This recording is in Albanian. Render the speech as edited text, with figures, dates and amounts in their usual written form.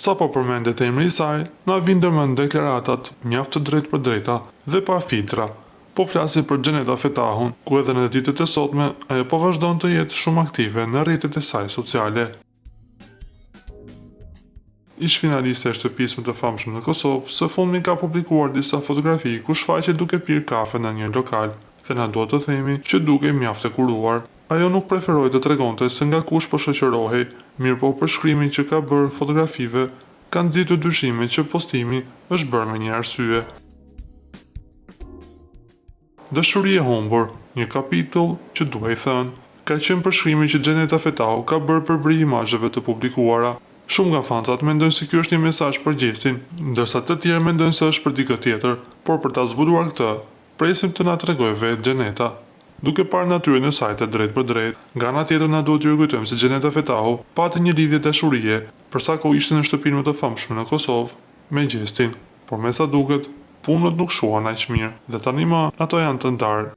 Sa po përmendet emri i saj, na vijnë ndërmend deklaratat mjaft të drejtë për drejta dhe pa filtra. Po flasim për Xheneta Fetahun, ku edhe në ditët e sotme ajo po vazhdon të jetë shumë aktive në rrjetet e saj sociale. Ish finaliste e shtëpisë më të famshme në Kosovë, së fundmi ka publikuar disa fotografi ku shfaqet duke pirë kafe në një lokal, dhe na duhet të themi që dukej mjaft e kuruar. Ajo nuk preferoi të tregonte se nga kush po shoqërohej, mirë po për shkrimin që ka bërë fotografive, ka nxitur dyshime që postimi është bërë me një arsye. Dashuri e humbur, një kapitull që duhej thënë, ka qenë përshkrimi që Xheneta Fetahu ka bërë përbërj imazheve të publikuara. Shumë nga fancat mendojnë se ky është një mesazh për Gjestin, ndërsa të tjerë mendojnë se është për dikë tjetër, por për ta zbuluar këtë, presim të na tregojë vetë Xheneta. Duke parë natyrën e saj të drejtë për drejtë, nga ana tjetër na duhet t'ju kujtojmë se Xheneta Fetahu pati një lidhje dashurie për sa kohë ishte në shtëpinë më të famshme në Kosovë me Gjestin, por me sa duket, punët nuk shuan aq mirë dhe tani më ato janë të ndarë.